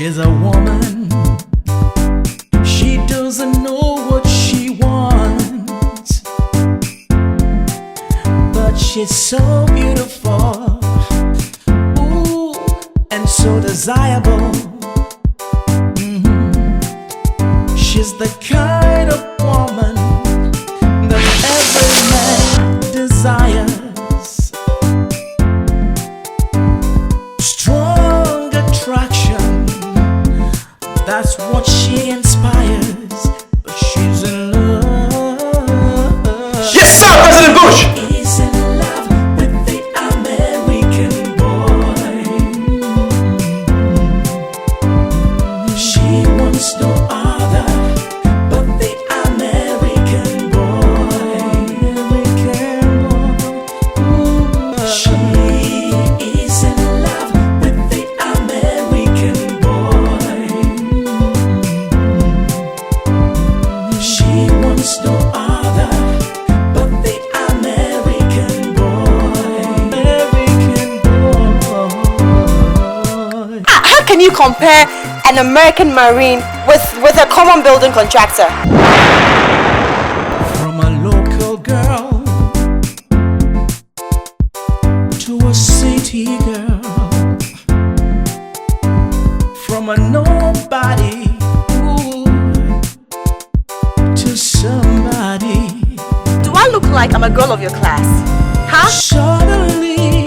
She's a woman. She doesn't know what she wants, but she's so beautiful, ooh, and so desirable. She's the kind of woman that every man desires. Strong attraction, that's what she inspires. But she's in love. Yes, sir, President Bush! He's in love with the American boy. She wants no other but the American boy. She is in love with the American boy. She wants no other but the American boy. How can you compare an American Marine with a common building contractor? From a local girl to a city girl, from a nobody, ooh, to somebody. Do I look like I'm a girl of your class? Huh? Suddenly,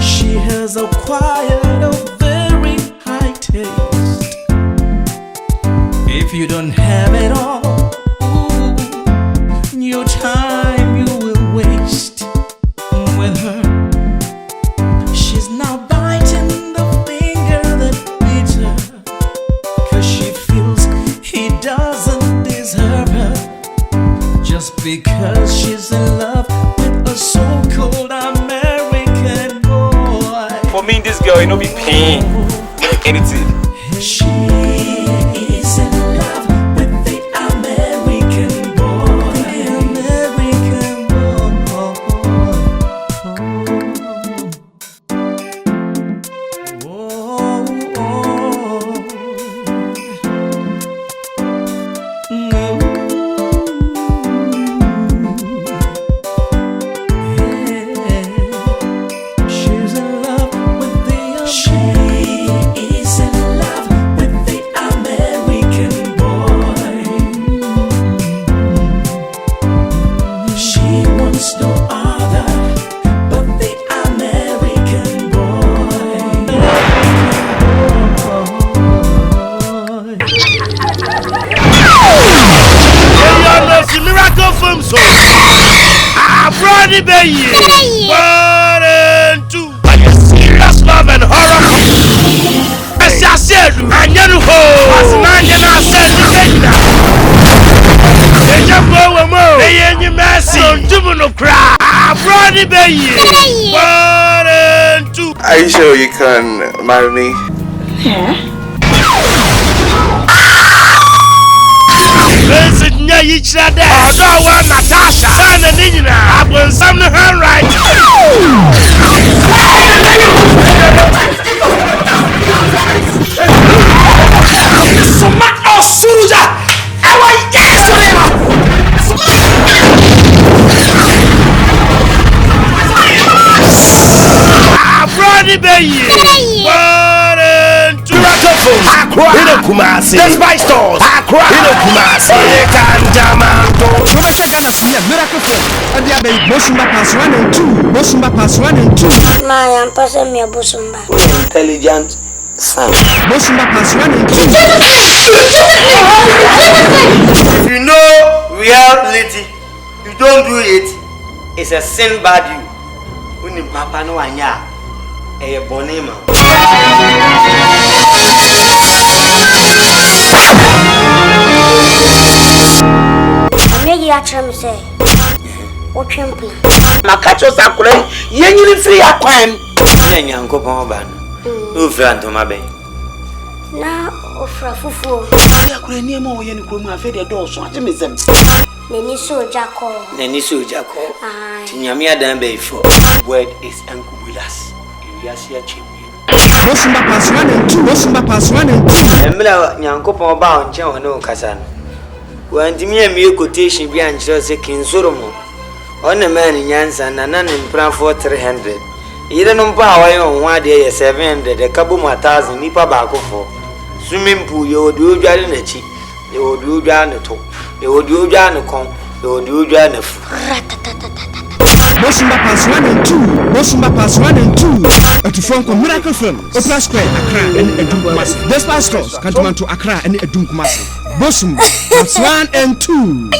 she has acquired a very high taste. If you don't have it all, ooh, your time you will waste with her. She's now biting the finger that beats her, 'cause she feels he doesn't deserve her, just because she's in love with a so-called American boy. For me, this girl, you know, be paying anything. She is in love with the American boy. American boy. Oh, she's in love with the American boy. She wants no other but the American boy. Miracle film so I brought it baby. 1 and 2. But a serious love and horror. As I said, I never hold. As I said, they just go more. They ain't your mercy. Don't no cry. I brought it baby. 1 and 2. Are you sure you can marry me? Yeah. Listen, you said that. I want Natasha. Son and Nina. I want some to her right. I brought it baby. 1 and 2. Despite stores. Miracle film. And they are BOSOM pass 1 and 2. BOSOM pass 1 and 2. My am person me BOSOM. Intelligent son. BOSOM pass 1 and 2. If you know reality, you don't do it, it's a sin bad you. When you papa no anya, a bonema. Maybe I try to say, what champion? Makacho sakure, you free a crime. Then you go on ban. Who friend to my bay? Now, offer fufu. I could near more when you come after the door, so I miss them. Neniso Jacko. Neniso Jacko. Tinyamia Dambe for word is Uncle Willas. You are here, champion. Bosumba pass 1 and 2. Bosumba pass 1 and 2. Emla Nyankopon ba on chen ono kasa no. Wantimi amie quotation bi ankyerɛ sɛ King Solomon. On man nyansa na na mpra for 300. Yire no mpa awaye on ade ye 700 de kabo 1000 nipa ba akofo. Swimming pool ye odi odware na chi. Ye odi odware na to. Ye odi odware na kon. Ye odi odware na fu. Bosumba pass 1 and 2. Bosumba pass 1 and 2. At from Miracle Film, Opera Square, Accra, and Edum Kumasi. Desperation stores, Cantonment to Accra and Edum Kumasi. Bosumba pass 1 and 2.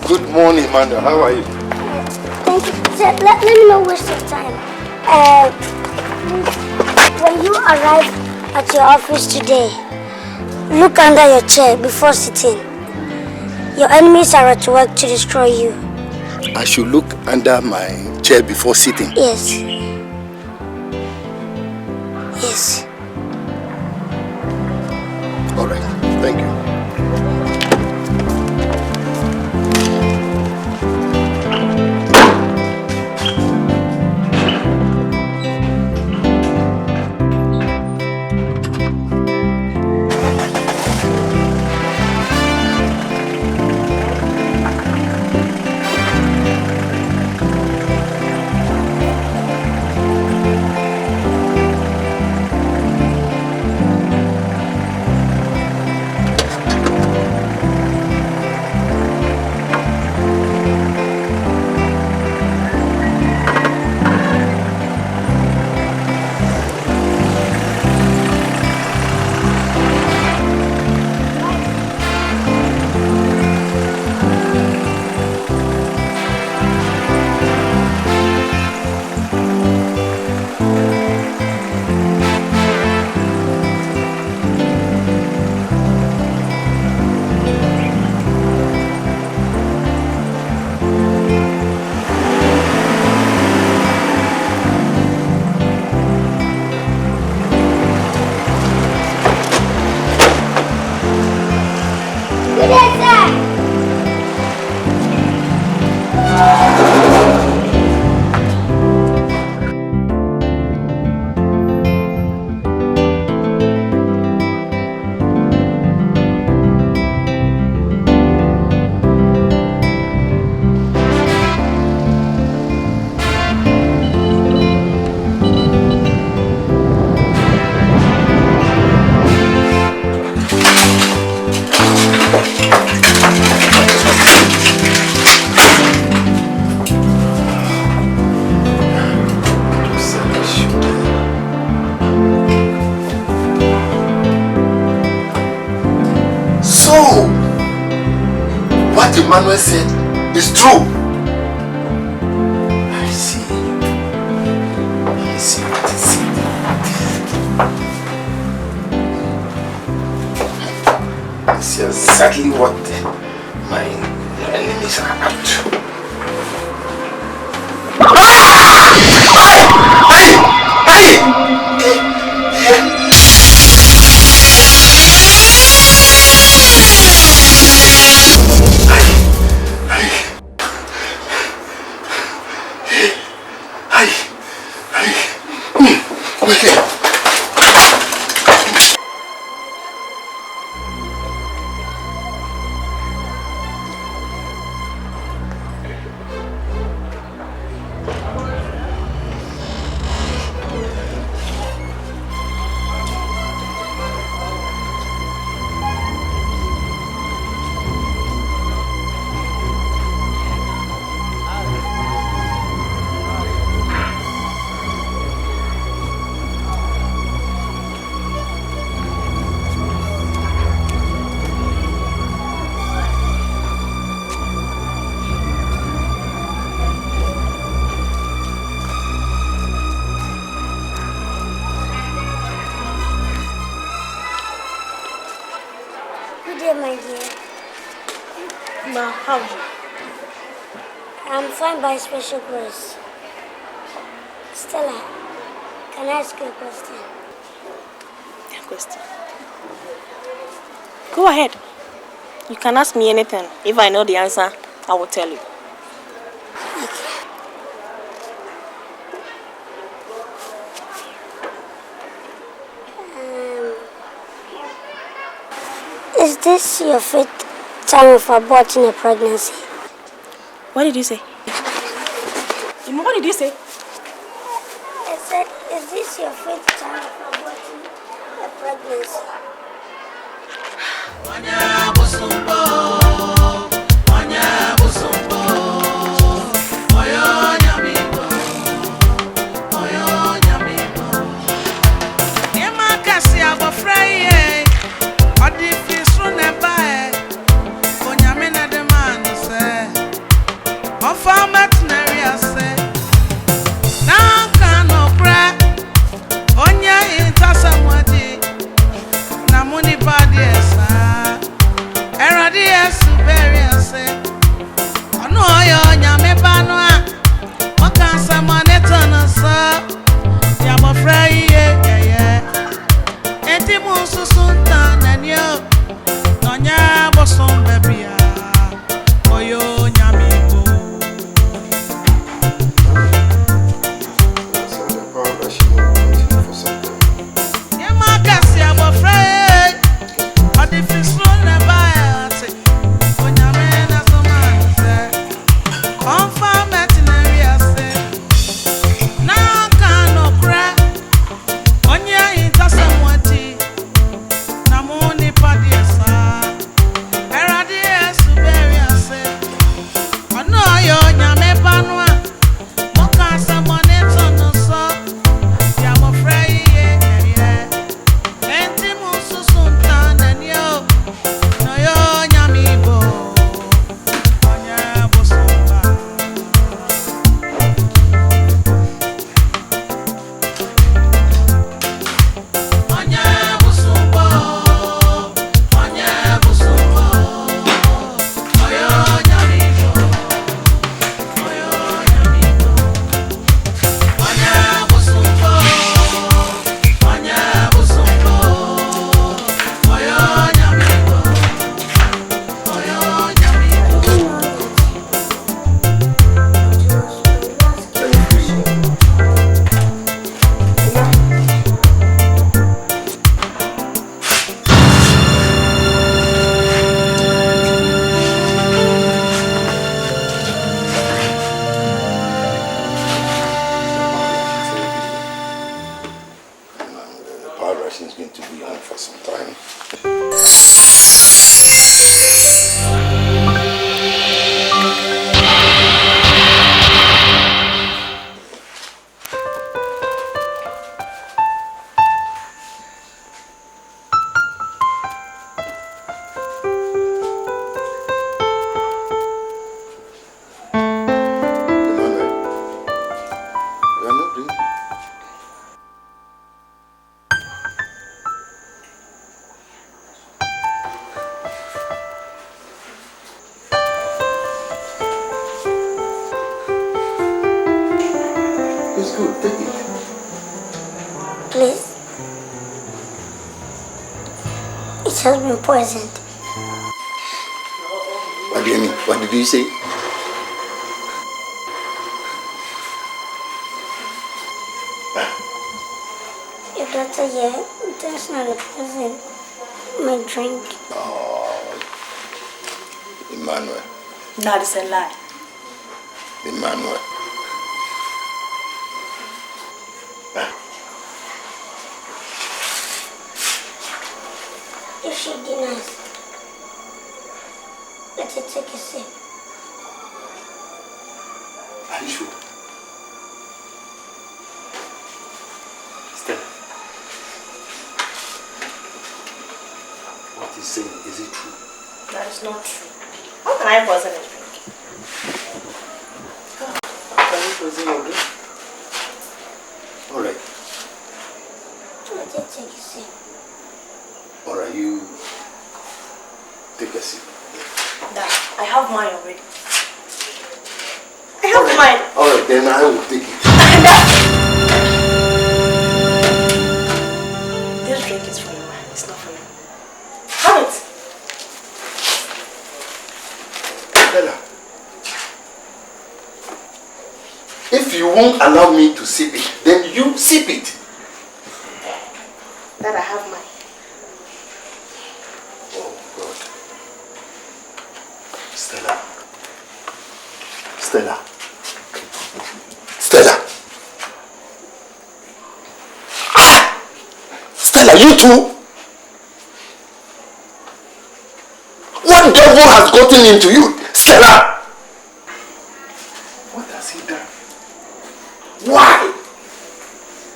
Good morning, Manuel. How are you? Thank you. Sir, let me not waste your time. When you arrive at your office today, look under your chair before sitting. Your enemies are at work to destroy you. I should look under my chair before sitting. Yes. Yes. All right. Thank you. Emmanuel said is true. I see. Let me see what it is. I see exactly what my enemies are up to. By special grace. Stella, can I ask you a question? A question? Go ahead. You can ask me anything. If I know the answer, I will tell you. Is this your fifth time of aborting a pregnancy? What did you say? What did you say? I said, is this your fifth time of aborting a pregnancy? Please. It has been poisoned. What do you mean? What did you say? Your daughter here does not poison my drink. Oh, Emmanuel. That is a lie. Emmanuel. If she denies, let her take a sip. Are you sure? Stella. What he's saying, is it true? That is not true. How can I poison a drink? Can you poison your drink? Alright. Let her take a sip. Alright, you take a sip. Dad, I have mine already. I have mine. Alright, then I will take it. This drink is for you, man. It's not for me. Have it. Stella, if you won't allow me to sip it, then you sip it. Dad, I have mine. Oh God. Stella. Stella. Stella. Ah! Stella, you too? What devil has gotten into you? Stella! What has he done? Why?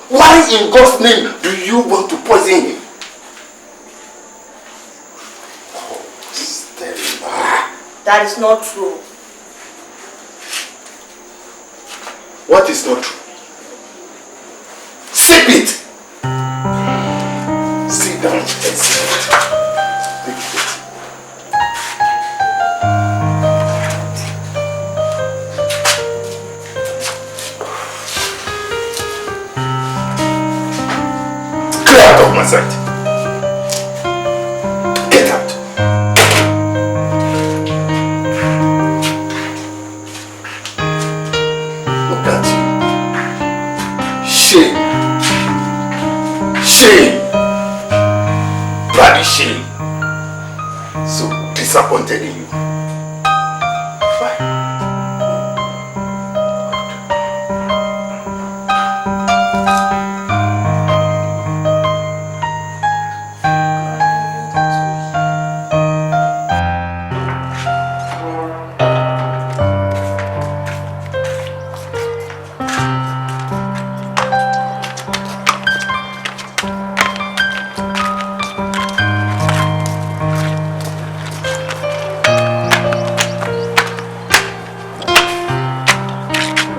Why in God's name do you want to poison him? Oh, Stella. That is not true. What is not true? Sip it! Sit down and sip it. Take it. Get out of my sight. Get out. Look at you. Shame. Shame. Bloody shame. So disappointed in you. Why?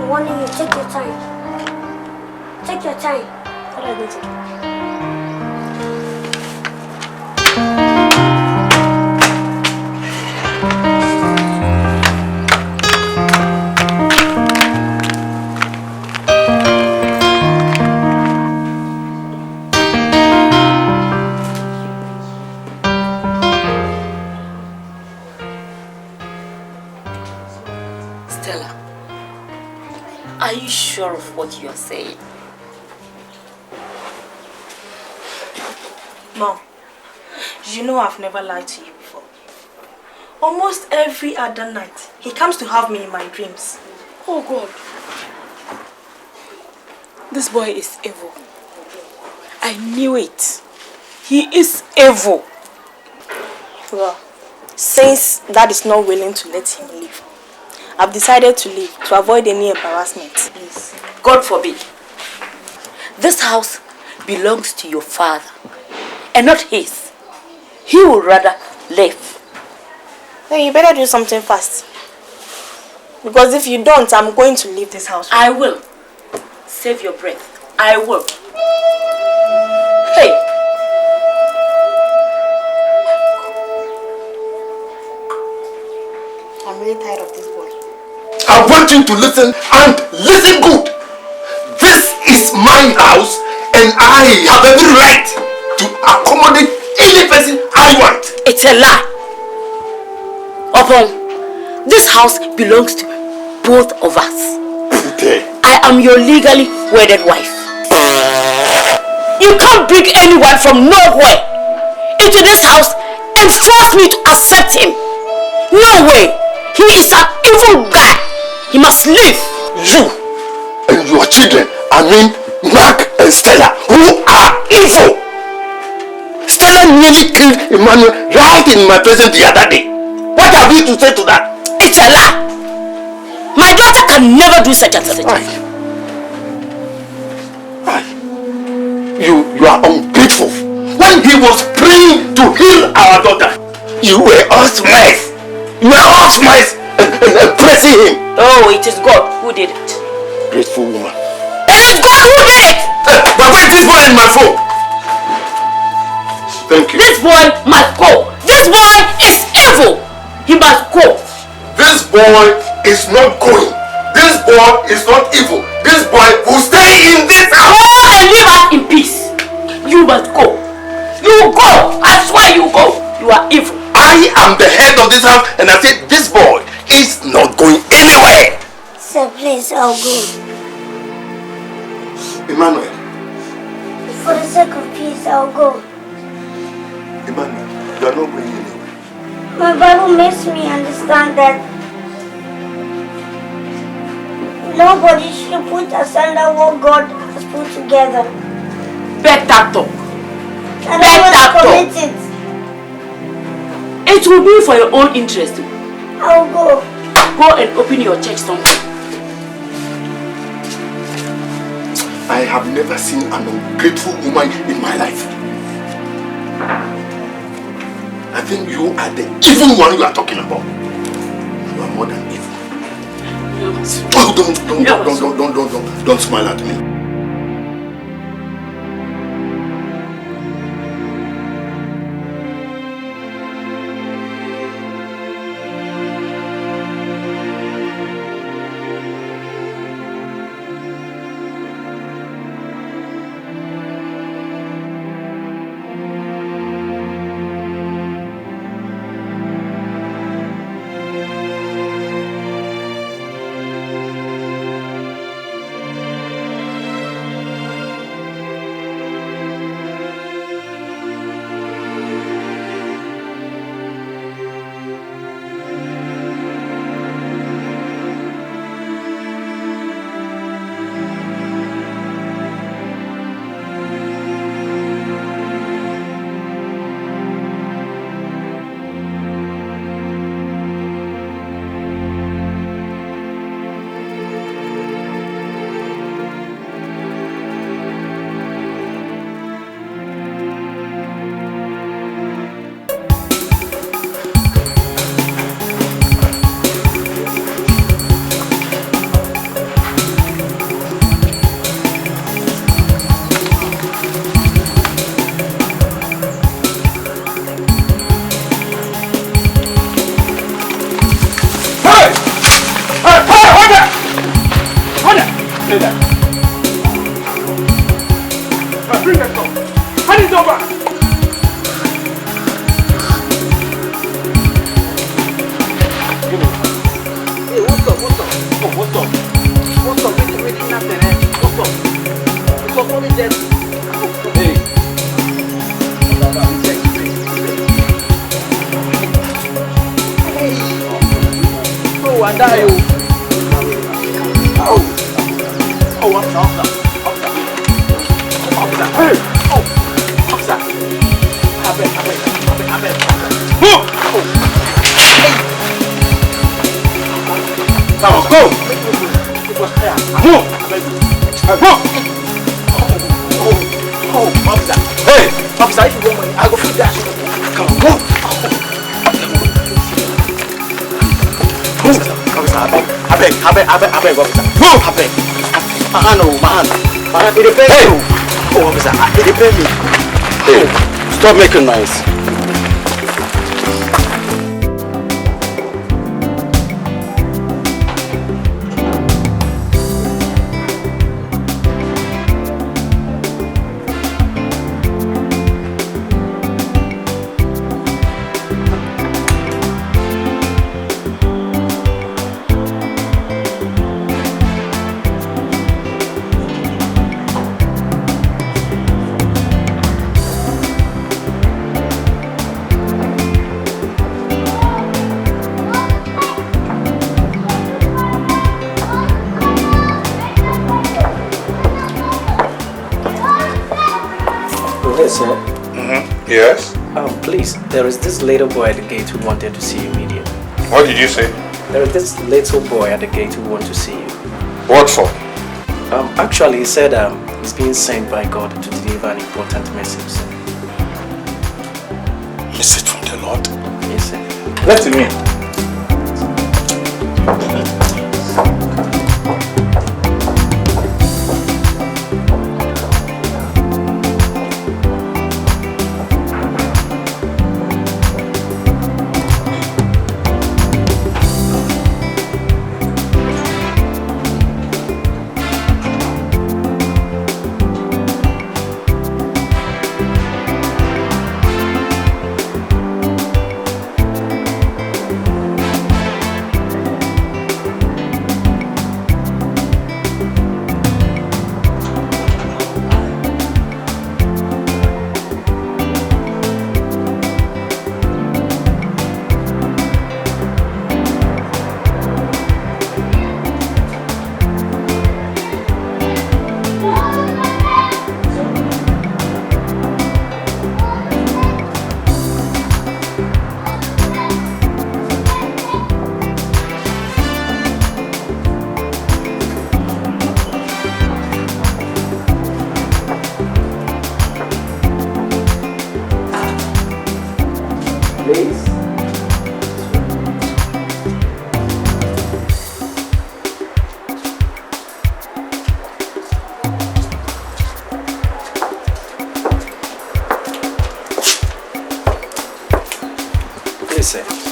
Warning you, take your time. Take your time. What are you going to do? Stella, are you sure of what you are saying? Mom, you know I've never lied to you before. Almost every other night, he comes to have me in my dreams. Oh God. This boy is evil. I knew it. He is evil. Well, since Dad is not willing to let him leave, I've decided to leave to avoid any embarrassment. Please. God forbid. This house belongs to your father and not his. He would rather leave. Then you better do something fast. Because if you don't, I'm going to leave this house. I will. Save your breath. I will. Hey. I'm really tired of this boy. I want you to listen and listen good. This is my house And I have every right to accommodate any person I want. It's a lie. Upon, this house belongs to both of us. Okay. I am your legally wedded wife. You can't bring anyone from nowhere into this house and force me to accept him. No way. He is an evil guy. He must leave. You and your children, Mark and Stella, who are evil. Stella nearly killed Emmanuel right in my presence the other day. What have you to say to that? It's a lie. My daughter can never do such a thing. You are ungrateful. When he was praying to heal our daughter, you were all smiles. You were all smiles and praising him. Oh, it is God who did it. Grateful woman. It is God who did it! But wait, this boy in my phone. Thank you. This boy must go. This boy is evil. He must go. This boy is not going. This boy is not evil. This boy will stay in this house. Go and leave us in peace. You must go. You go. I swear you go. You are evil. I am the head of this house and I said this boy is not going anywhere. Sir, please, I'll go. Emmanuel. For the sake of peace, I'll go. Emmanuel, you are not going anywhere. My Bible makes me understand that nobody should put asunder what God has put together. Better talk. And I want to commit it. It will be for your own interest. I'll go. Go and open your church somewhere. I have never seen an ungrateful woman in my life. I think you are the evil one you are talking about. You are more than evil. Oh, don't smile at me. Stop making noise. Yes, sir. Yes? Please, there is this little boy at the gate who wanted to see you immediately. What did you say? There is this little boy at the gate who wants to see you. What for? Actually, he said he's being sent by God to deliver an important message, sir. Message from the Lord? Yes, sir. Let him in.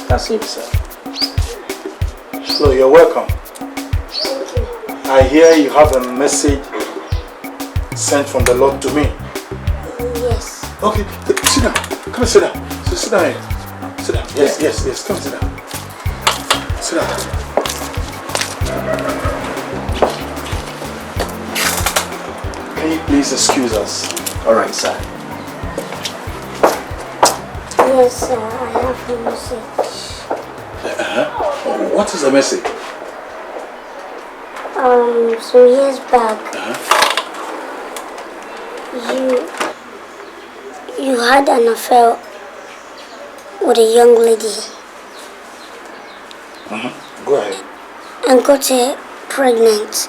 That's it, sir. So you're welcome. I hear you have a message sent from the Lord to me. Yes. Okay, sit down. Come and sit down. Sit down here. Sit down. Yes. Come sit down. Sit down. Can you please excuse us? All right, sir. Yes, sir. I have a message. What is the message? Some years back, you had an affair with a young lady. Go ahead. And got her pregnant.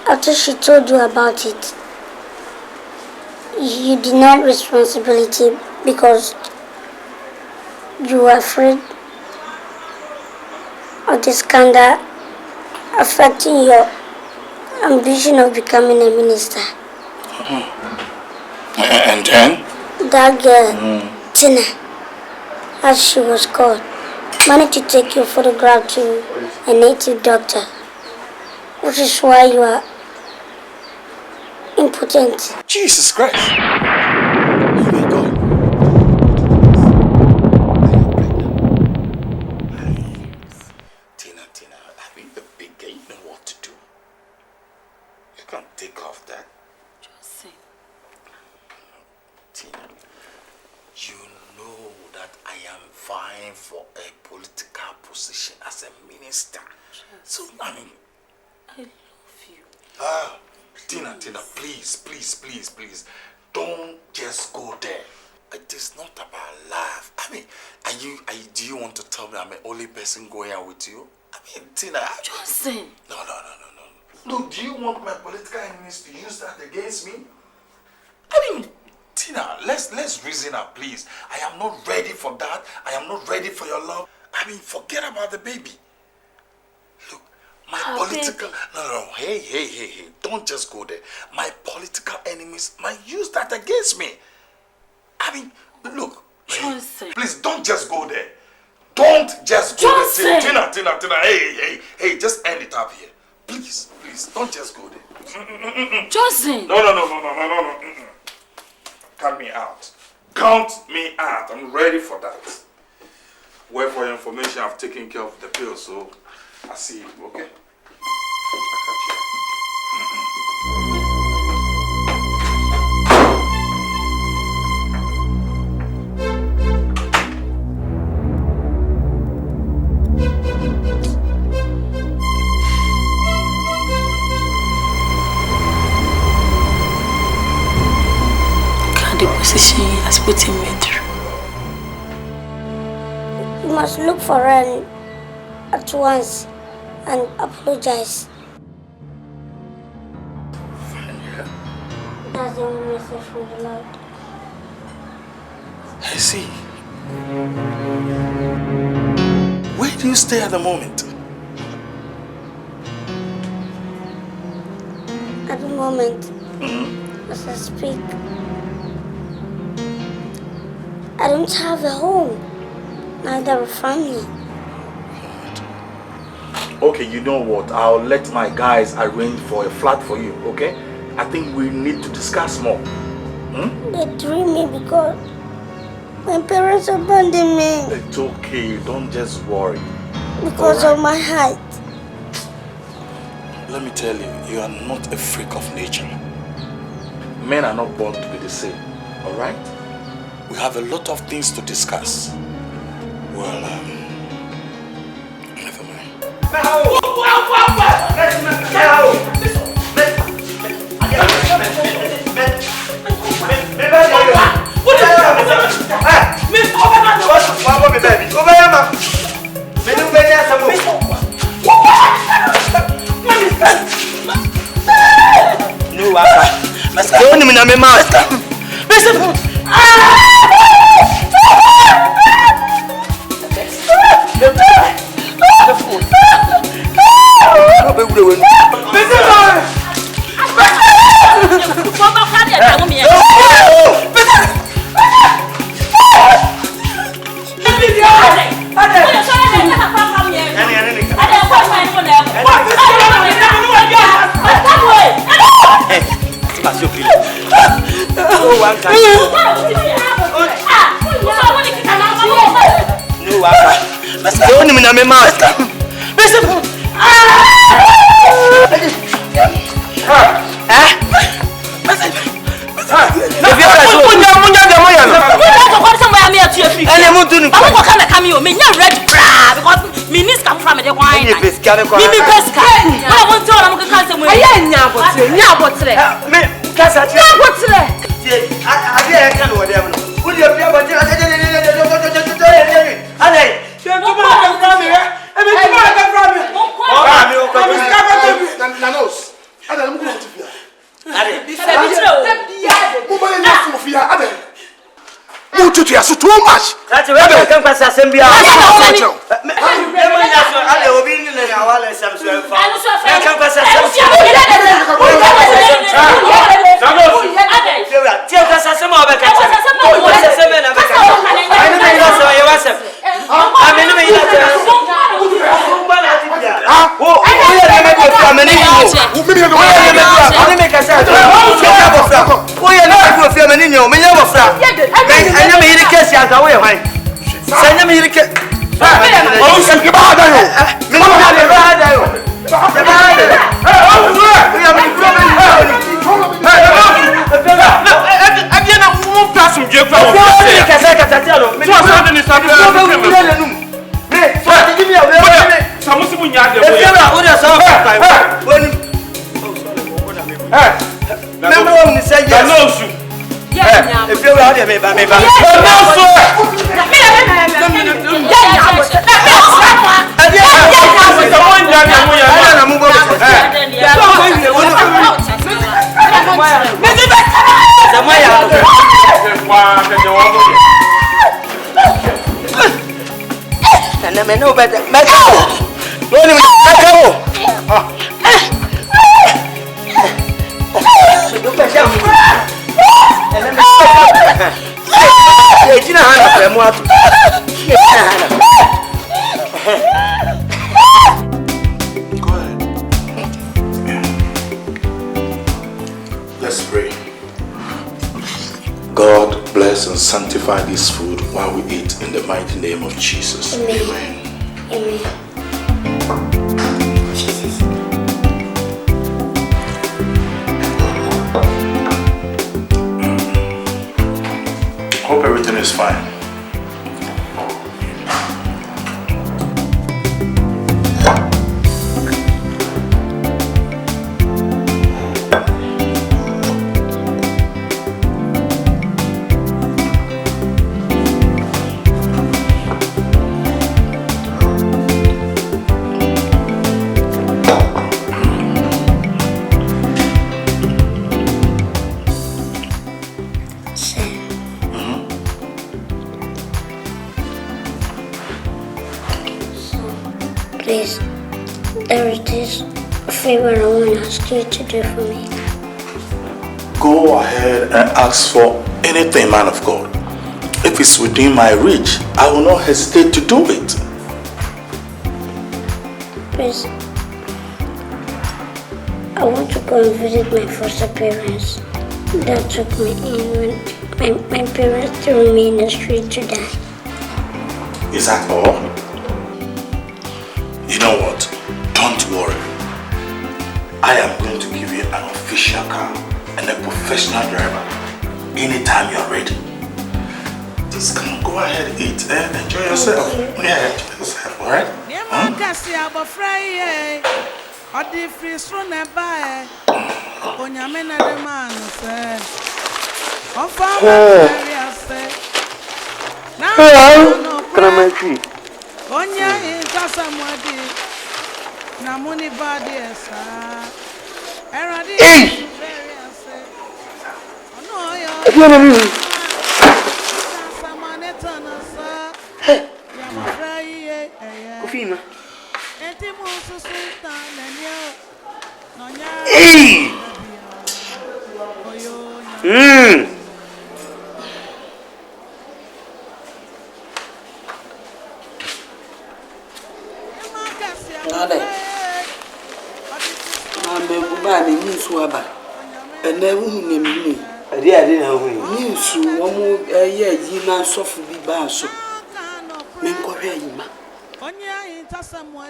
After she told you about it, you denied responsibility because you were afraid of the scandal affecting your ambition of becoming a minister. And then? That girl, Tina, as she was called, managed to take your photograph to a native doctor, which is why you are impotent. Jesus Christ! Oh my God! Tina, I mean the big guy, you know what to do. You can't take off that. Joseph. Tina, you know that I am vying for a political position as a minister. So, I mean... I love you. Tina, please. Don't just go there. It is not about love. I mean, do you want to tell me I'm the only person going out with you? I mean, Tina... Johnson! No. Look, do you want my political enemies to use that against me? I mean, Tina, let's reason out, please. I am not ready for that. I am not ready for your love. I mean, forget about the baby. Look, my political... Baby. No. Hey. Don't just go there. My political enemies might use that against me. I mean, look. Johnson. Please, don't just go there. Don't just go there. Tina. Hey, just end it up here. Please, don't just go there. Johnson. No. Count me out. I'm ready for that. Well, for your information, I've taken care of the bill, so I'll see you, okay? I'll catch you. the position he has put him through. You must look for her at once and apologize. That's the only message from the Lord. I see. Where do you stay at the moment? At the moment, as I speak, I don't have a home, neither a family. Okay, you know what? I'll let my guys arrange for a flat for you, okay? I think we need to discuss more. They threw me because my parents abandoned me. It's okay, don't just worry. Because of my height. Let me tell you, you are not a freak of nature. Men are not born to be the same, alright? We have a lot of things to discuss. Well, never mind. Too much. That's why I can't pass assembly. Let's pray. God bless and sanctify this food while we eat in the mighty name of Jesus. Amen. Amen. Hope everything is fine. Please, there is this favor I want to ask you to do for me. Go ahead and ask for anything, man of God. If it's within my reach, I will not hesitate to do it. Please, I want to go and visit my foster parents that took me in when my parents threw me in the street to die. Is that all? You know what? Don't worry. I am going to give you an official car and a professional driver anytime you're ready. Just come on, go ahead, eat and enjoy yourself. Yeah, enjoy yourself, alright?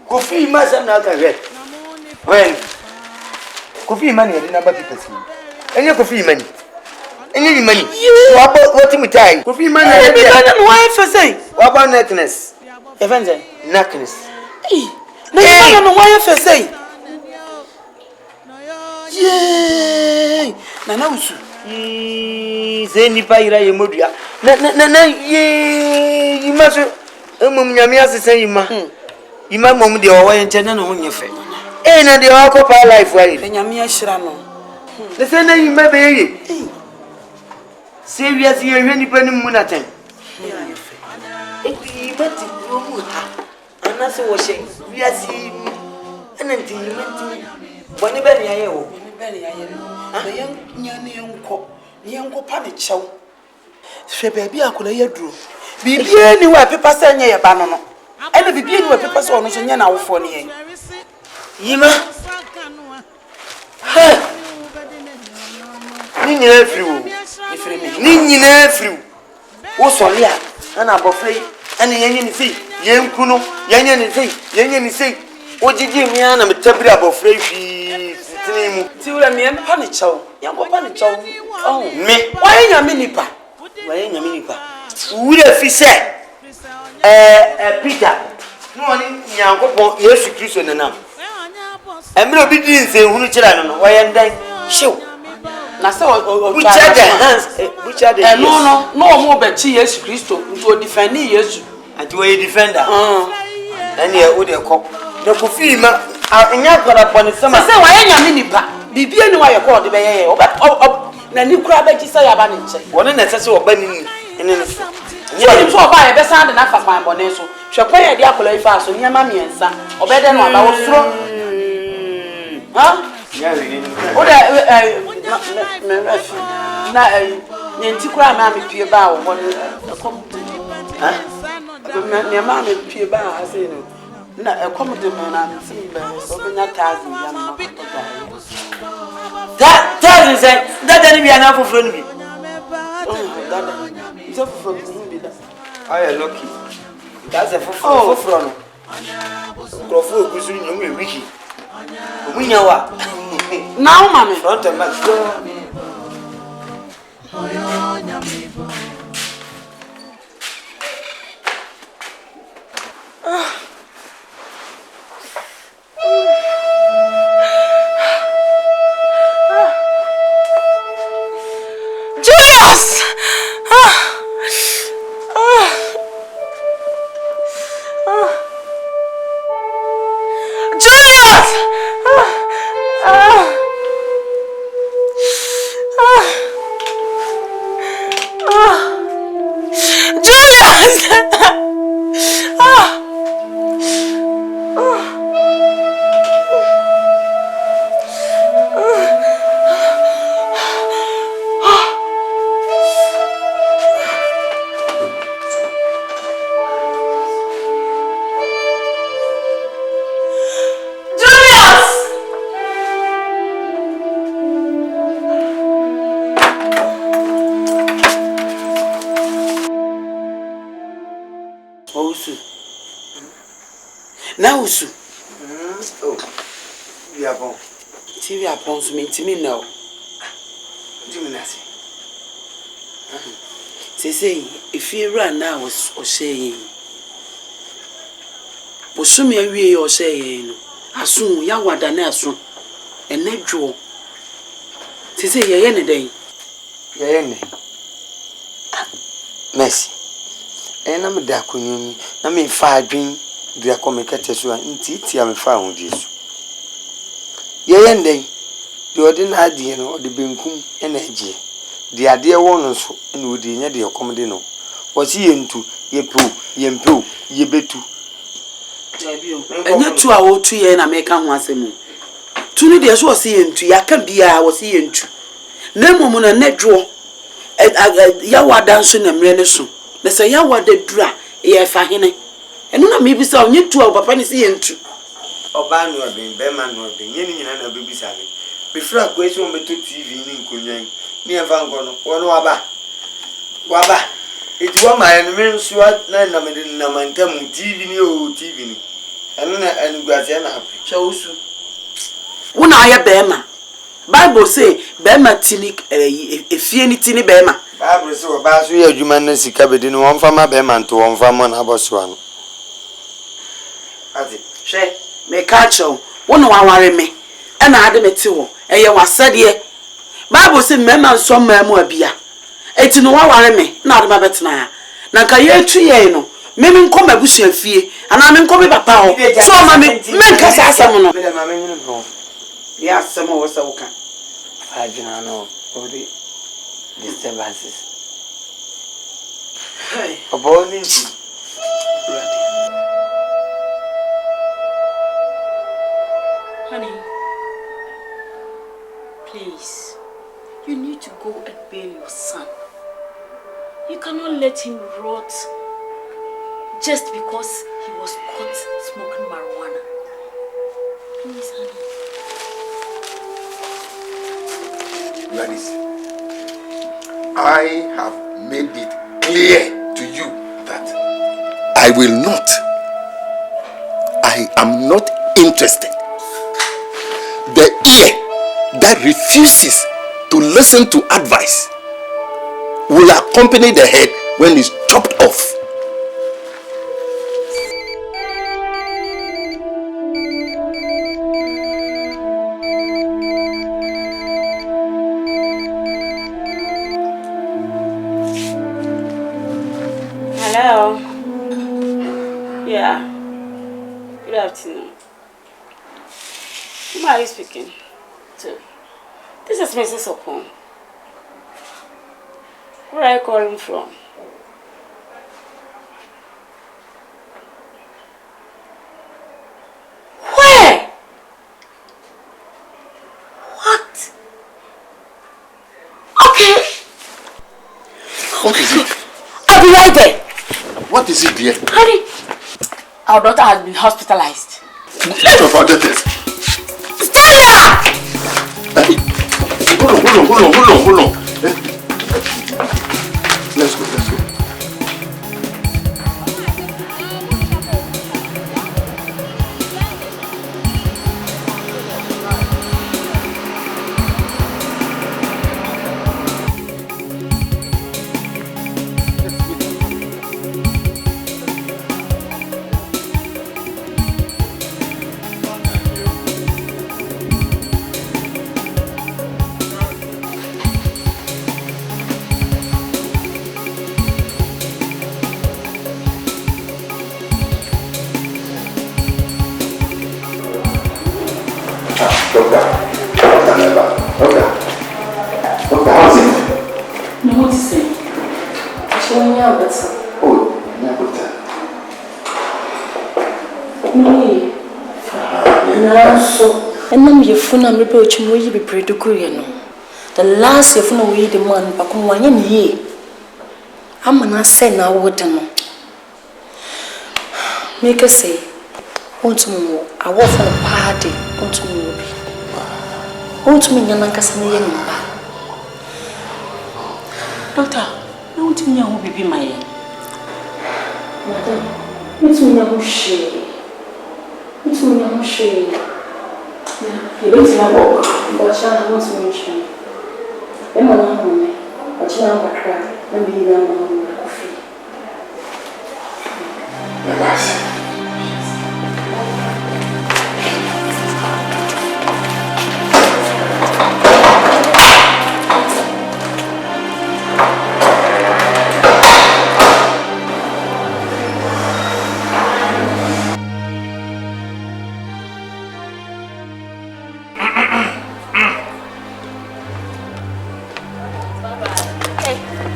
Kofi Masam na ka when Kofi money I didn't people see. Any Kofi money. Any money. What me tie? Kofi money I didn't why for say. What about neckness? Event neckness. No you don't why for say. Yay! Nana usu. Say nipa ira yemodua. Na ye you must nyame asese yima. Yima mom de owo yenche na no nyefe. Na de okopa life wa yi. Nyame ahira no. Le se na yima be yi. Se wiase ye hwe nipa ni mu na ten. Yima ti mu ha. Ana se wo she wiase mu. Ana nti yima nti. Boni be ni aye wo. Be ni aye no. Na yan nyane yenko. Yenko pa ne chew. Hwe baabi akola yaduro. Bibie ni wa pepa se nya ye ba no no. Ene bibie ni wa pepa se ono so nya na wofo ne yen. Yima. Ha. Ni nyina friwo. Ifre me. Ni nyina friwo. Wo so le a na abofrei ene yenye ni sei. Yenku no yenye ni sei. Yenye ni sei. Wo gigi mi ana metabiri abofrei hwi. Tini mu. Ti wura me en pa ne chaw. Yango pa ne chaw. Oh me. Wa nya me nipa. Wa nya me nipa. Wura fi se Peter no oni nyankopon Yesu Kristo nanam emre obi di nse hunu kira no no waye ndan hyew na se o bucha de hands bucha de no mo be chi Yesu Kristo nto defend Yesu ati we defender ene e wo de ko na kofi ma nya kwara pone sama se waye nyame nipa bibie ni waye ko de be ye na ni kura be chi se ya ba ne nche wona na se oba ni ene ne you so buy be sand na fa kwan bone so hwekwa ye de akola ifa so nyama miensa obede no aba wo suro ha ya ri o de na nti kura ma me pie ba wo ha ne ma me pie ba ase no na ekom de me na me be so be nya 1000 ya no that is that any be an for no bi so for I am lucky. That's a for no. Crofo gusuri nyom wiki. Omunya wa. Now mama front and back. Julius! Julius! usu. Oh. We are born. TV upon so me now. Do me nothing. Say if you run now was or saying BOSOM awie or saying asun ya wada na asun ene dwo say ye ne den ye ne Mercy ena me da konyomi na me fa adwen dia komekete so nti am fa ho die so ye ne den de ordinary die no ode benkum ena agye de ade wo no so ena odi nya de komde no wo si yentu yempu yebetu enya tu a wo tu ye na me ka ho asemu tu ni de so si yentu ya ka bia wo si yentu na momu na nedwo ya wada nso na mre ne so na se ya wada dura ye fa hene enu na me bi sa onye tu a papa ni si yentu oba no ben be ma no ben ye ni nyina na be bi sa me be fra ko esi won beto TV ni nkonyan ni e fa ngo no wono waba eti wa ma enu me nso na me na mantam TV ni o TV ni enu na enu guase na happy sha usu wona aye be ma Bible say bema tini efie ni tini bema Bible say oba so ye adwuma na sika bedi no won fama bema nto won fama na aboso ano ati hwe me ka cho wona waware me e na ade meti wo eye wasade Bible say mema nso mamu abia eti no waware me na ade mabetena na ka ye tu ye no memi nkom abusu afie ana me nkom papa ho so ma me nka sa asam no me da ma me nyino bro ya asam wo sa wo kan Ajina no ori disturbances. Hey, aboni Honey, please, you need to go and bail your son. You cannot let him rot just because he was caught smoking marijuana. Please, honey. Gladys, I have made it clear to you that I am not interested. The ear that refuses to listen to advice will accompany the head when it's chopped off. Hello. Yeah. Good afternoon. Who are you speaking to? This is Mrs. Opon. Where are you calling from? Where? What? Okay. What is it? I'll be right there. What is it, dear? Honey, our daughter has been hospitalized. What about this? Stella! Hey, hold on. Let's go. Funa mrepe ochimoyi be preduku ye no. The last ye funa we the man bakun wanye ni ye. Amana say na woda no. Make say ontumo awo funa party ontumo bi. Ontumo nyana nkasa na ye nimba. Doctor, na ontumo nya ho bibi maye. Madam, ontumo nya ho hwe. me, I'm not sure. You don't see my work, but I want to mention. I'm not home, but you know, I'm cry. I'm really not home.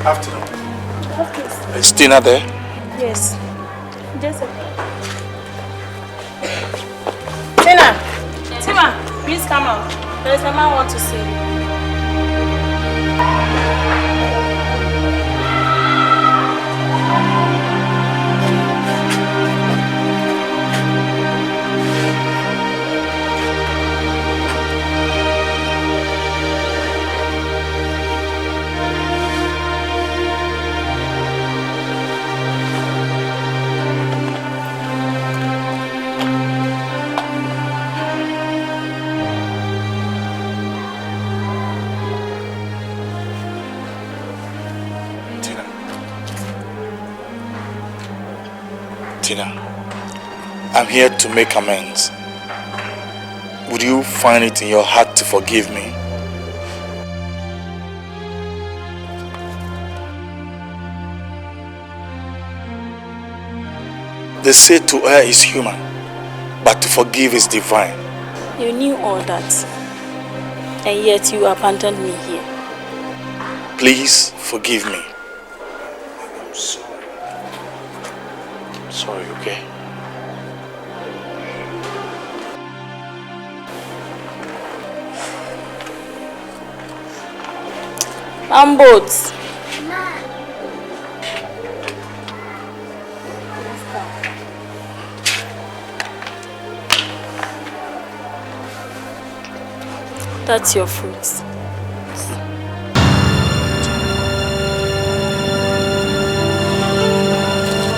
Afternoon. Is Tina there? Yes. Just a Tina! Tina, please come out. There is a man I want to see you. I'm here to make amends. Would you find it in your heart to forgive me? They say to err is human, but to forgive is divine. You knew all that, and yet you abandoned me here. Please forgive me. I'm sorry. I'm sorry, okay? I'm both. That's your fruits.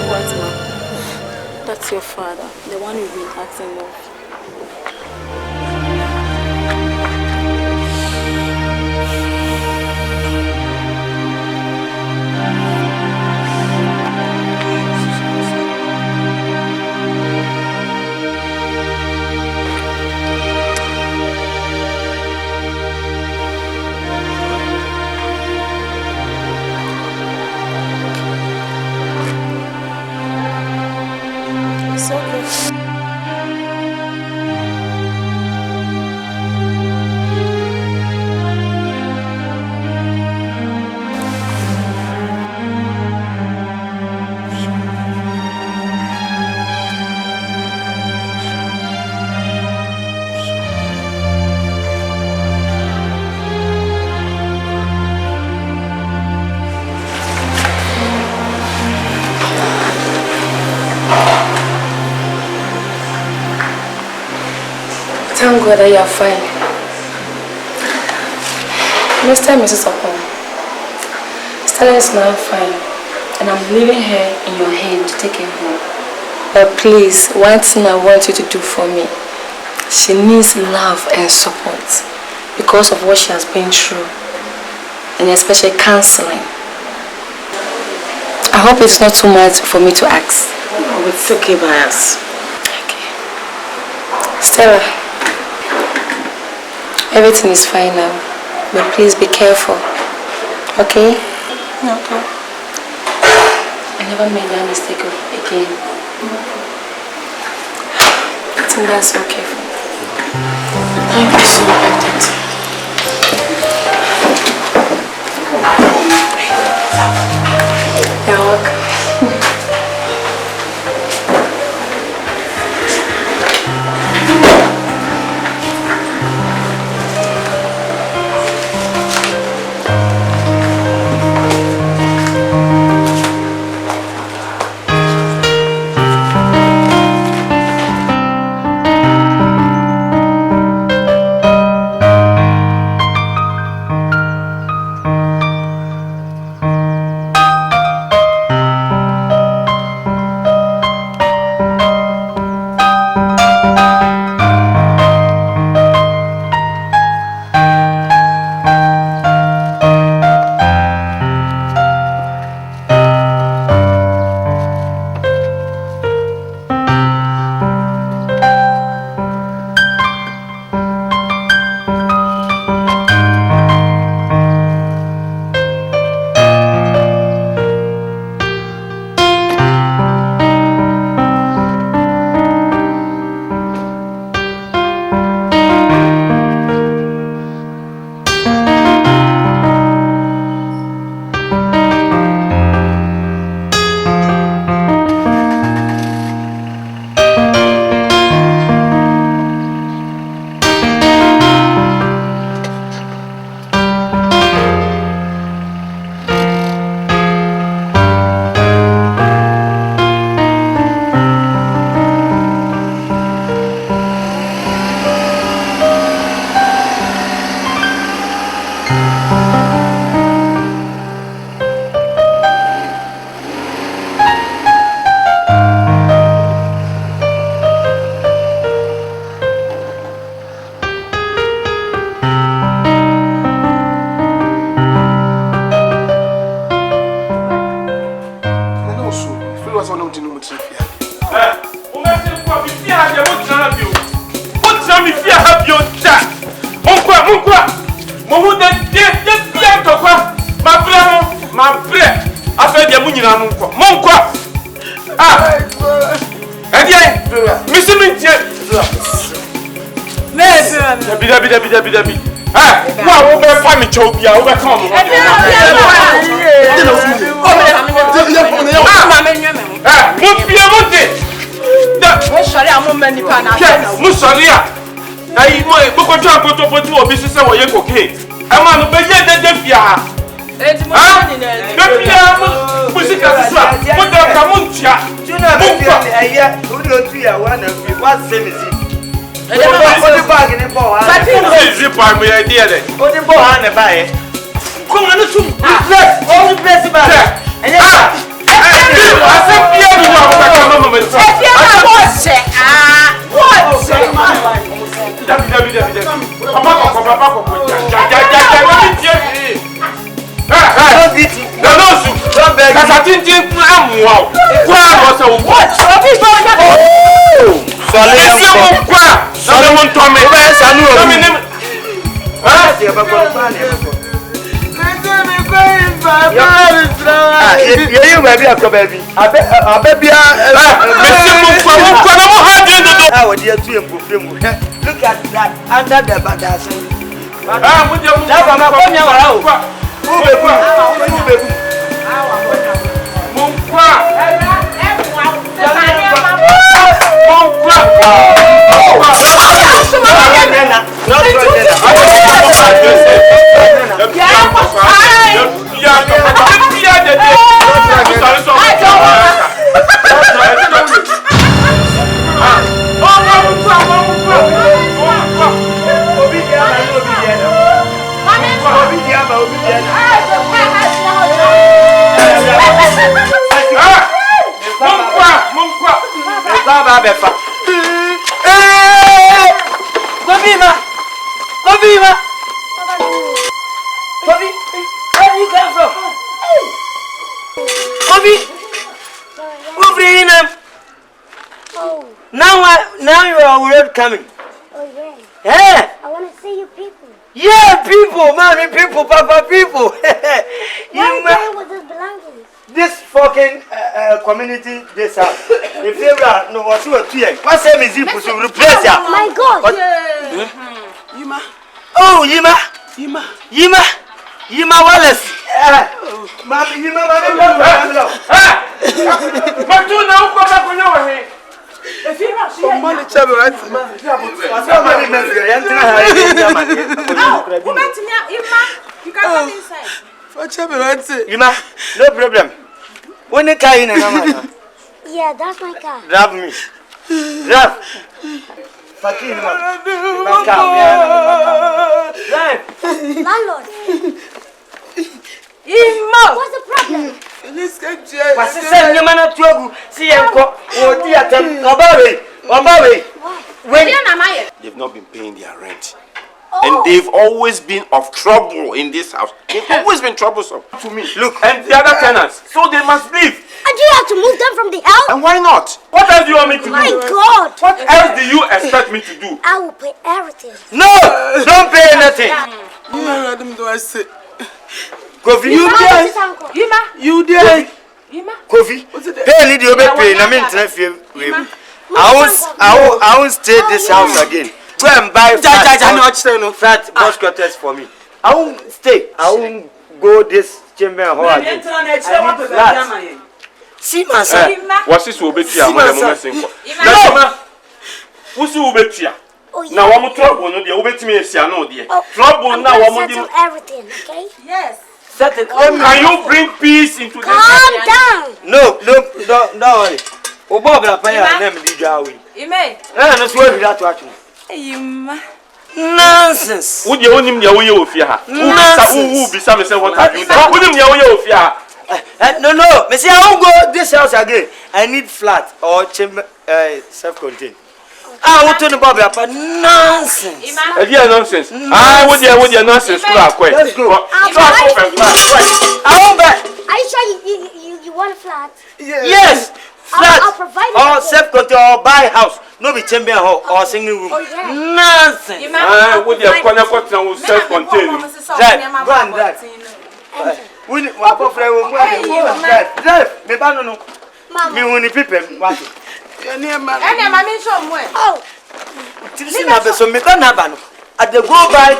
What, Mom? That's your father, the one you've been asking of. It's okay. Thank God that you are fine. Next time, Mrs. Opon, Stella is now fine, and I'm leaving her in your hand to take her home. But please, one thing I want you to do for me. She needs love and support because of what she has been through, and especially counseling. I hope it's not too much for me to ask. No, it's okay by us. Okay. Stella. Everything is fine now, but please be careful, okay? Okay. I never made that mistake again. I think that's okay for me. Thank you so much. You're welcome. munyina monko. Ah. Edia. Missing me. Dabi. Ah, wa wo be fa mi chow bia, wo be kan mo. Ayi mo e boko jo apoto poto obi sise wo ye cocaine. E ma no be ye dede fia. Eti mo ni na. Be fia mo musika sisa. Mo da ka mo ntia. Tuna be fia eye, o di otu ya wa na fi wa se mi si. E de mo di bag ni bo wa. Easy pa mo ye dia de. O di bo ha na ba ye. Ko ma no tum. All place ba. Enye ba. Asa bia ni wa ko ka mama me. Dabi. Papa ko. Don't beg. Kasa tintin amu wa. Kwa bo se wo. Esi mo kwa. Na mo ntome. Ba sanu o. Ti ba ko ba ni ba ko. You baby baby. Abebia look at that under the badas. Bobby, where do you come from? Bobby, who's bringing them? Oh. Now you are road coming. Oh yeah. Yeah. I want to see you people. Yeah, people, mommy, people, papa, people. Where was this belongings? This fucking community, this house. If you are no what's your tea? What same is it to replace ya? My God. Yima. Oh, Yima. Yima Wallace. Mami, Yima, but you know what I'm going to Money channel, right? You can come inside. Yima, no problem. When you car in a number. Yeah, that's my car. Drive me. Drive. Fucking Landlord. What's the problem? They've not been paying their rent. And they've always been of trouble in this house. They've always been troublesome to me. Look, and the other tenants. So they must leave. And you have to move them from the house? And why not? What else do you want me to do? My God. What else do you expect me to do? I will pay everything. No! Don't pay anything. Kofi, you there? Kofi, pay need you pay. I mean, I won't stay this house again. Go and buy flat boss quarters for me. I won't stay. I won't go this chamber hall again. I need flat. See my son. What's this will be here? No! Who's you will be here? Now I'm trouble. No, the over to me is no dear. Trouble now. I'm settle everything, okay? Yes. Settle. Can you bring peace into this? Calm down. No, don't worry. Obaba pay and name the Jawi. Ime. No swear that to actually. Nonsense. Would you own him your way of fear? Who be some say what have you done? Would him your way of fear? No. Me say I won't go this house again. I need flat or chamber self-contained. I want to know about nonsense. Yeah, nonsense. I would you nonsense. Let's go. I won't buy. Are you sure you want a flat? Yes. Flat. I'll provide you. Or self-contained or buy house. No be chamber hall or single room. Oh, yeah. Nonsense. Would you self-contained? Go and that. We what for drive. Me ba no. Me woni pipe what? Any mama somewhere. Oh. Listen na be so me ba na ba no. At the go by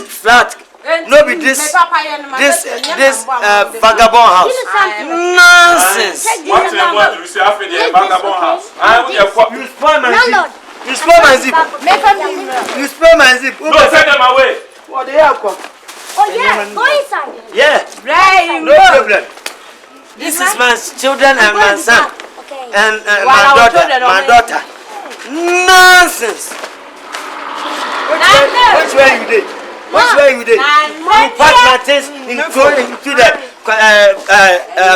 flat. No be this vagabond house. Nonsense. What do you say after the vagabond house? You spoil my zip. You spoil my zip. You spoil my zip. No, send them away. What they have come? Oh yeah, go inside. Yeah. No problem. This is my children and my son. And my daughter. Nonsense. Which way you did? Which way you did? You pack my things into the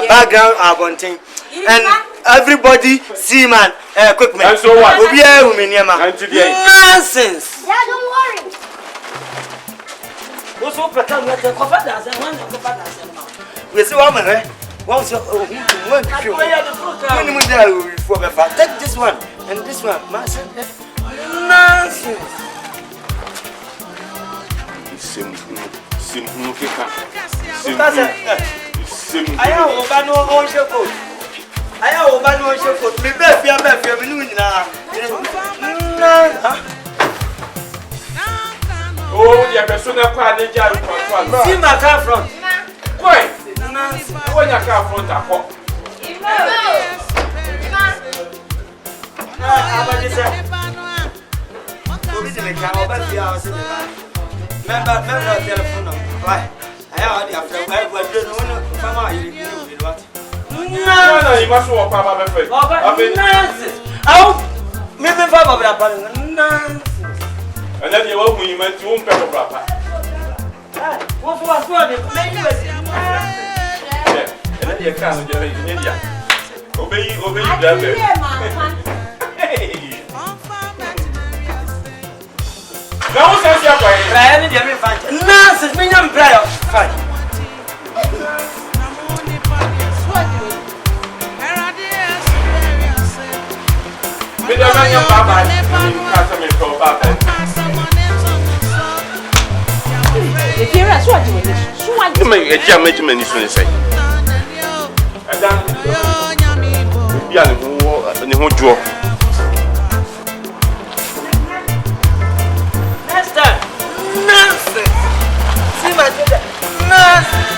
background abonting. And everybody see man quick man. And so what? Nonsense. Yeah, don't worry. We see one man. Once you take this one and this one. Nonsense. Oh, the person that can't enjoy. See my car front. Wait. When your car front are hot. Remember telephone number. Why? I have the after I was doing what? No, you must walk out of it. Nonsense. How? Maybe nonsense. And then you open you meant to own pepper proper. What was what? And then you can't get in India. Obey you, hey. Now, since you're going, nonsense, me not prayer. Fine. Me don't know your papa. Me call papa. If you're a swat, you make a jam measurement is when you say. Next time, nonsense. See my children, nonsense.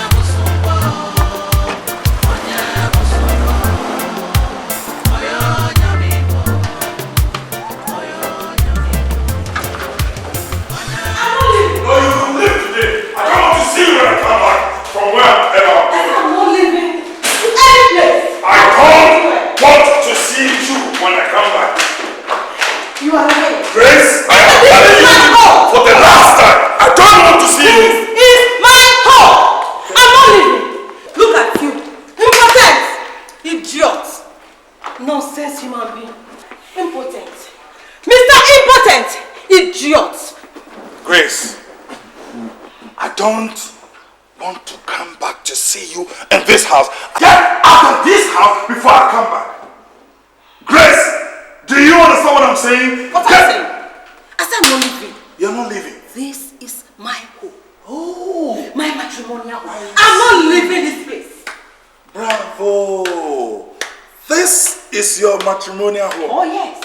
Matrimonial home. Oh yes.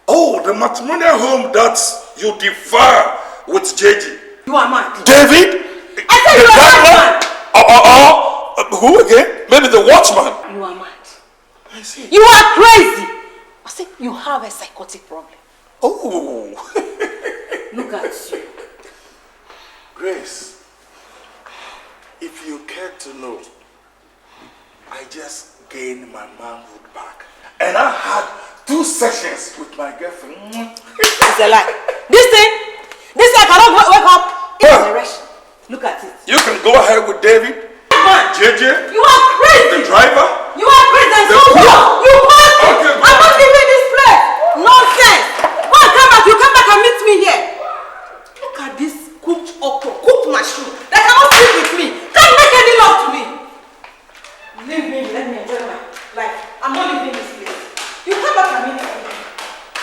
Oh, the matrimonial home that you defer with JD. You are mad. David? I said you are mad. Who again? Maybe the watchman. You are mad. I see. You are crazy. I said you have a psychotic problem. Oh. Look at you. Grace, if you care to know, I just gained my manhood back. And I had 2 sessions with my girlfriend. It's a lie. This I cannot wake up. It's a rush. Look at it. You can go ahead with David. Man. JJ. You are crazy. The driver. You are crazy. You must. Okay, I'm not leaving this place. Nonsense. You come back and meet me here. Look at this cooked okra, cooked mushroom. They cannot sleep with me. Can't make any love to me. Leave me. Let me enjoy my life. I'm not leaving this place. You come back and meet me.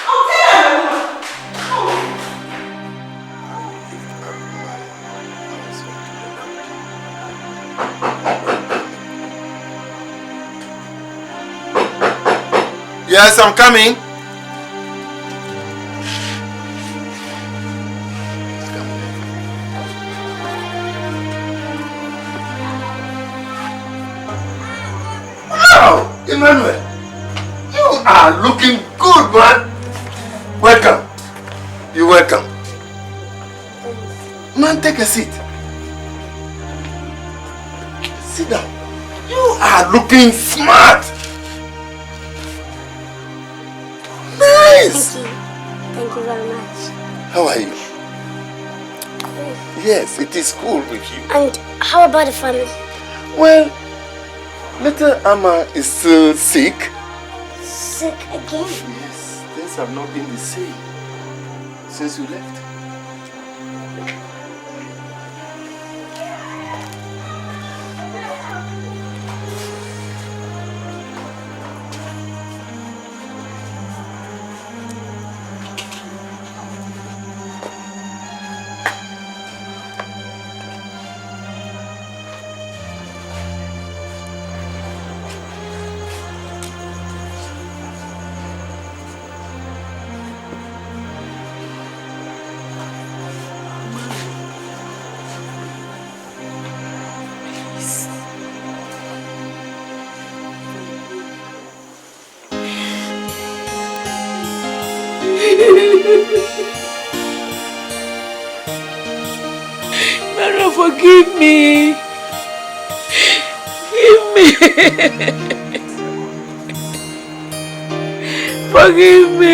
I'll tell you. Yes, I'm coming. Wow, Emmanuel, you are looking good, man. Welcome. You're welcome. Man, take a seat. Sit down. You are looking smart. Nice. Thank you very much. How are you? Yes, it is cool with you. And how about the family? Well, little Amma is still sick. Sick again? Yes, things have not been the same since you left. Mara, forgive me. Forgive me.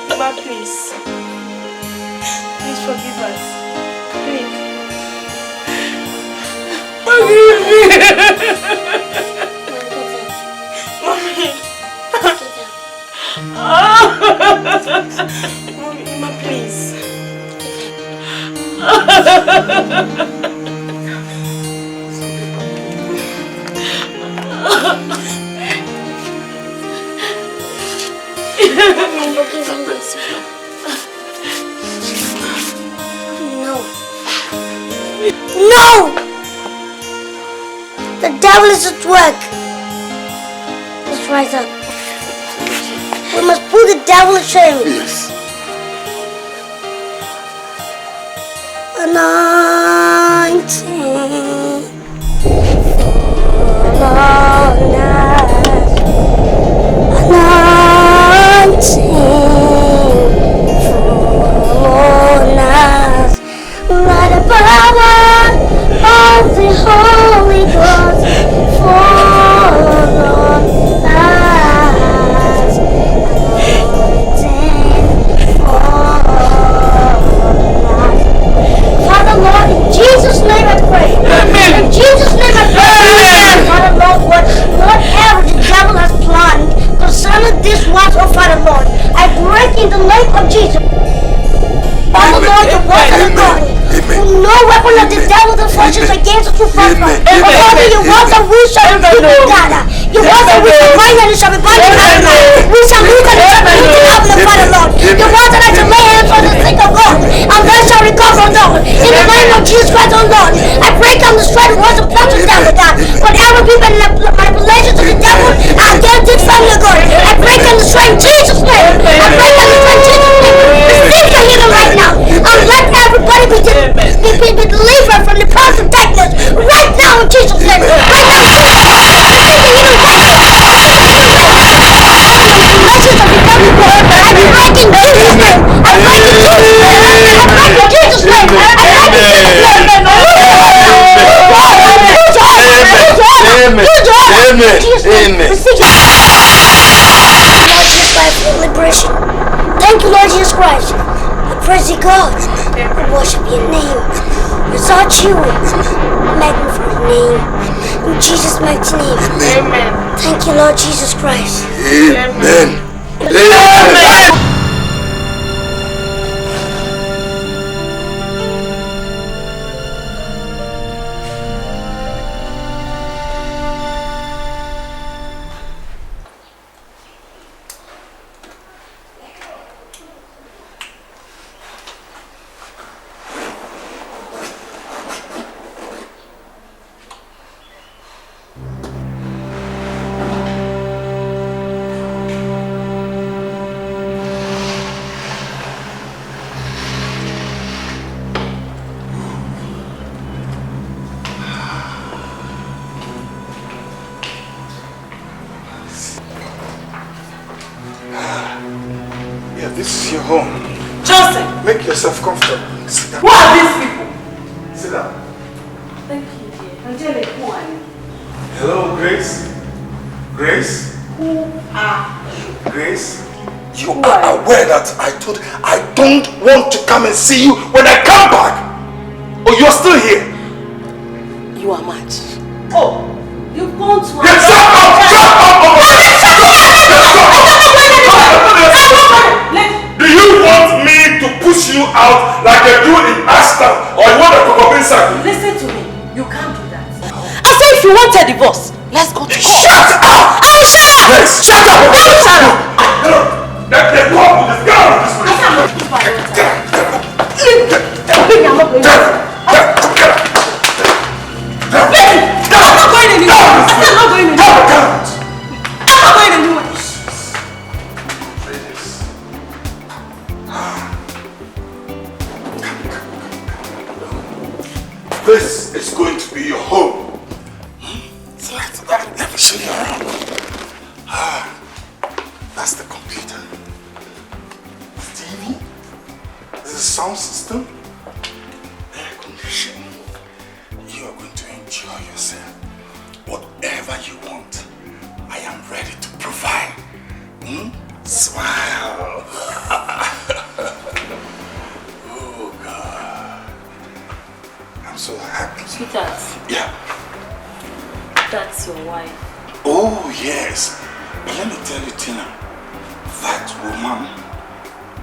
Mama, please. Please forgive us. Please. Forgive me. Mommy. Mama, please. No! The devil is at work. Let's rise up. We must put the devil to shame. Yes. Anointing. Fall on us. Anointing. Fall on us. By the power of the Holy Ghost, fall on us. Anointing, fall on us. Father Lord, in Jesus' name I pray. Amen. In Jesus' name I pray. Amen. Father Lord, whatever the devil has planned concerning this watch, oh Father Lord, I break in the name of Jesus. Father Lord, the word of God. No weapon of the devil that forces against us to prosper. But Father, you want that we shall be people, God. You want that we shall bind and it shall be bound in heaven. We shall move and it shall be lifted up in the Father Lord. You want that I shall lay hands on the sick of God, and they shall recover, Lord. In the name of Jesus Christ, oh Lord, I break down the straight words of plans of the devil, God. Whatever people manipulations of the devil are against this family, God. I break down the straight in Jesus' name. I break down the straight in Jesus' name. Receive your healing right now. And let everybody be delivered from the powers of darkness right now in Jesus' name. Right now. Liberation. Thank you, Lord Jesus Christ. I praise you, God. I worship your name. Exalt you. Magnify your name. In Jesus' mighty name. Amen. Thank you, Lord Jesus Christ. Amen. Amen. home. Johnson! Make yourself comfortable. Sit down. Who are these people? Sit down. Thank you, dear. Angelic, who are you? Hello, Grace. Grace? Who are you? Grace? You are aware that I don't want to come and see you when I come back. Oh, you're still here. You are mad. Oh, you've gone to... Yes, shut up! Do you want me to push you out like I do in Ashton, or you want to cook up inside? Listen to me. You can't do that. I say if you want a divorce, let's go to court. Shut up! Shut up! Yes, shut up! Shut up! Let the couple is gone this way. I'm not going to This is going to be your home. So let me show you around. That's the computer. TV. This is the sound system. Air conditioning. You are going to enjoy yourself. Whatever you want, I am ready to provide. Smile. Oh God. I'm so happy. Sweetheart. Yeah. That's your wife. Oh yes. But let me tell you, Tina, that woman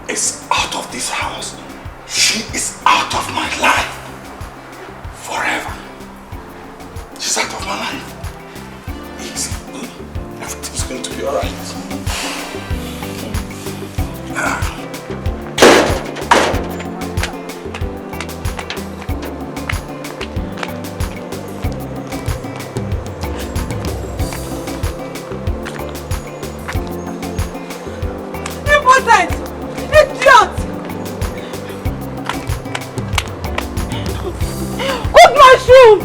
is out of this house. She is out of my life. Forever. She's out of my life. Easy. Everything's going to be alright. Idiot! Good mushroom!